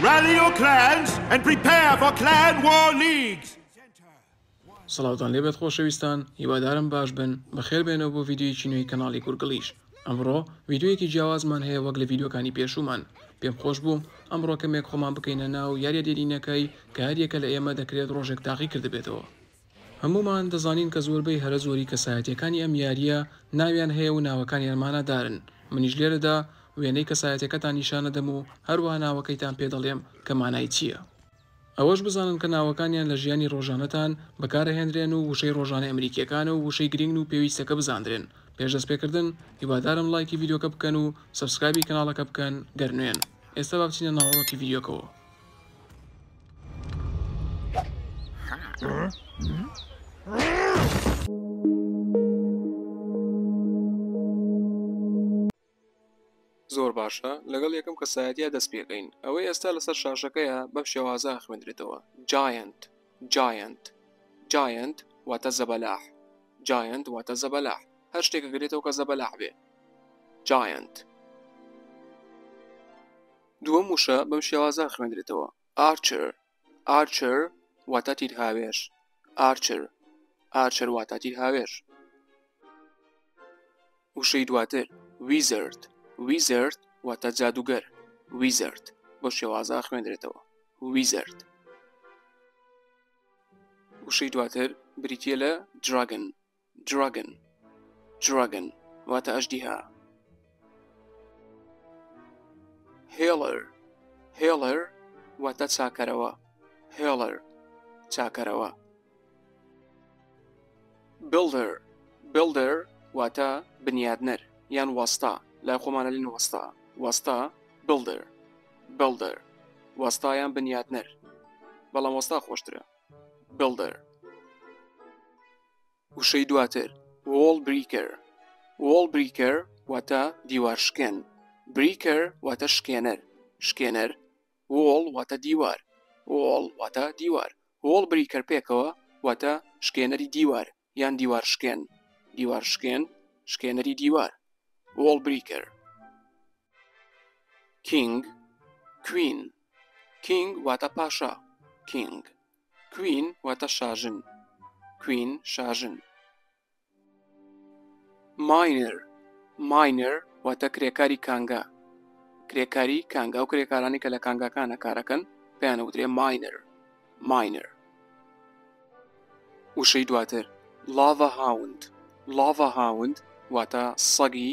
Rally your clans and prepare for clan war leagues. سڵاوتان لێبێت خۆشەویستان، هیوادارم باش بن، بەخێر بێنەوە بۆ ڤیدیۆیەکی نوێی کەناڵی گورگڵیش. ئەمڕۆ ڤیدیۆیەکی جیاوازمان هەیە وەک لە ڤیدیۆکانی پێشومان. پێم خۆش بوو ئەمڕۆ کەمێک خۆمان بکەینە ناو یاریە دێرینەکەی کە هەریەکە لە ئێمە دەکرێت ڕۆژێک تاقی کردبێتەوە. هەمومان دەزانین کە زۆربەی هەرە زۆری کەسایەتیەکانی ئەم یاریە ناویان هەیە و ناوەکانیانمانە دارن. منیش لێرەدا وێنەی کەسایەتەکەتان نیشانە دەم و هەروەها ناوەکەیتان پێ دەڵێم کە مانای چییە. ئەوەش بزانن کە ناوەکانیان لە ژیانی ڕۆژانەتان بەکارەهێنرێن و وشەی ڕۆژانە ئەمریکیەکانە و وشەی گرنگ و پێویستەکە بزاندرێن. پێش دەستپێکردن هیوادارم لایکی ڤیدیۆکە بکەن و سەبسکرایبی کەناڵەکە بکەن گەرنوێن. ئێستا با بچینە ناوەڕۆکی ڤیدیۆکەوە. زۆر باشە لەگەڵ یەکەم کەسایەتیە دەست پێکەین. ئەوەی ئێستا لەسەر شاشەکەیە بەم شێوازە خوێندرێتەوە. جایەنت جایەنت جایەنت واتە زەبەلاح. جایەنت واتە زەبەلاح. هەر شتێکە گرێتەوە کە زەبەلاح بێ. جایەنت. دووەم وشە بەم شێوازە خوێندرێتەوە. ئارچر ئارچر واتە تیرهاوێش. ئارچر ئارچر واتە تیرهاوێش. وشەی دواتر ویزرد ویزرد واتە جادوگەر. ویزرد بۆ شێوازە خوێندرێتەوە. ویزرد. وشەی دواتر بریتیە لە دراگن دراگن دراگن واتە ئەژدیها. هێڵەر هێڵەر واتە چاکەرەوە. هێڵەر چاکەرەوە. بڵدەر بڵدەر واتە بنیادنەر یان وەستا. لای خۆمانە لین وەستا. وەستا بڵدەر بڵدەر وەستایان بنیادنەر، بەڵام وەستا خۆشترە. بڵدەر. وشەی دواتر وۆڵ بریکەر وۆڵ بریکەر واتە دیوارشکێن. بریکەر واتە شکێنەر شکێنەر. وۆڵ واتە دیوار. وۆڵ واتە دیوار. وۆڵ بریکەر پێکەوە واتە شکێنەری دیوار یان دیوارشکێن. دیوارشکێن شکێنەری دیوار. وۆڵ بریکەر. کینگ کوین کینگ واتە پاشا. کینگ. کوین واتە شاژن. کوین شاژن. ماینەر ماینەر واتە کرێکاری کانگا. کرێکاری کانگا و کرێکارانی کە لە کانگاکانە کارەکەن پێیان وترێ ماینەر. ماینەر. وشەی دواتر لاڤا هاوند لاڤا هاوند واتە سەگی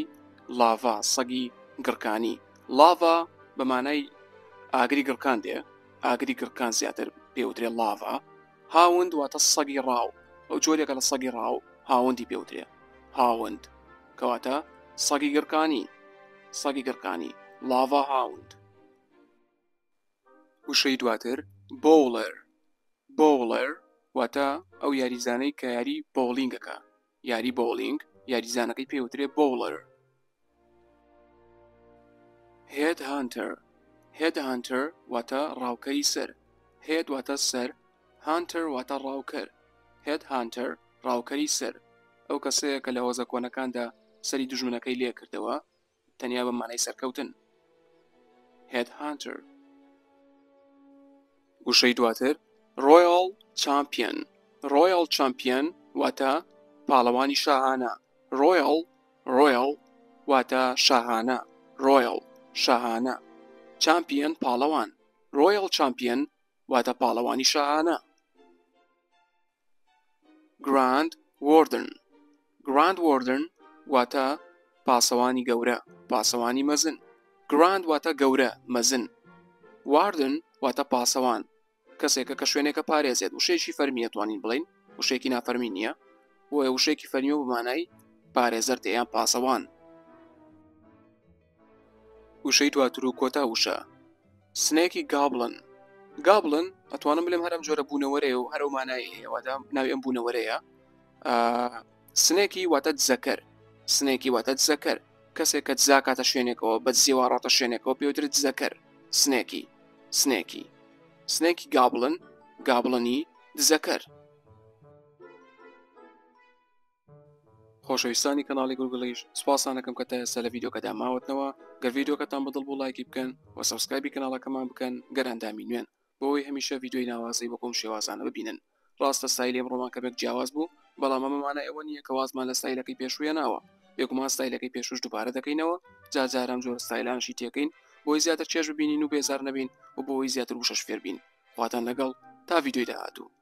لاڤا سەگی گڕکانی. لاڤا بە مانای ئاگری گڕکان دێ. ئاگری گڕکان زیاتر پێوترێ لاڤا. هاوند واتە سەگی ڕاو. ئەو جۆرێکە لە سەگی ڕاو هاوندی پێوترێ. هاوند کەواتە سەگی گڕکانی. سەگی گڕکانی. لاڤا هاوند. وشەی دواتر بۆڵەر بۆڵەر واتە ئەو یاریزانەی کە یاری بۆڵینگەکە. یاری بۆڵینگ یاریزانەکەی پێوترێ بۆڵەر. هێد هانتەر هێد هانتەر واتە ڕاوکەری سەر. هێد واتە سەر. هانتەر واتە ڕاوکەر. هێد هانتەر ڕاوکەری سەر. ئەو کەسەیە کە لە هۆزە کۆنەکاندا سەری دوژمنەکەی لێ کردەوە تەنیا بە مانای سەرکەوتن. هێد هانتەر. وشەی دواتر ڕۆیاڵ چامپیۆن ڕۆیاڵ چامپیۆن واتە پاڵەوانی شاهانە. ڕۆیاڵ ڕۆیاڵ واتە شاهانە. ڕۆیاڵ شاهانە. چامپیۆن پاڵەوان. ڕۆیاڵ چامپیۆن واتە پاڵەوانی شاهانە. گراند وۆردن گراند وۆردن واتە پاسەوانی گەورە پاسەوانی مەزن. گراند واتە گەورە مەزن. واردن واتە پاسەوان کەسێکە کە شوێنێکە پارێزێت. وشەیەکی فەرمیە توانین بڵین وشەیەکی نافەرمی نییە. بۆیە وشەیەکی فەرمیە بمانای پارێزەر تێیان پاسەوان. وشەی دواتر و کۆتا وشە سنێکی گابلن. گابلن ئەتوانم بڵێم هەرم جۆرە بوونەوەرەیە و هەرو مانایی هەیەوەدا ناوی ئەم بوونەوەرەیە. سنێکی واتە دزەکەر. سنێکی واتە دزەکەر کەسێک کە دزاکاتە شوێنێکەوە بە دزیێوارڕاتە شوێنێکەوە پێوترێت دزەکەر. سنێکی سنێکی سنێکی گابلن گابلنی دزەکەر. خۆشەویستانی کەناڵی گورگڵیش سوپاسانەکەم کە تا ئێستا لە ڤیدیۆکەدا ماوەتنەوە. گەر ڤیدیۆکەتان بەدڵ بوو لایکی بکەن و سەبسکرایبی کەناڵەکەمان بکەن گەراندامی نوێن بۆەوەی هەمیشە ڤیدیۆی ناوازەی بەکۆم شێوازانە ببینن. ڕاستە ستایلی ئەمڕۆمان کەمێک جیاواز بوو، بەڵام ئەمەمانە ئەوە نییە کە وازمان لە ستایلەکەی پێشوویە ناوە. بێگومان ستایلەکەی پێشوش دووبارە دەکەینەوە، جارجارم جۆرە ستایلانشی تێکەین بۆی زیاتر چێژ ببینین و بێزار نەبین و بۆەوەی زیاتر وشەش فێر بین. خواتان لەگەڵ تا ڤیدیۆی داهاتوو.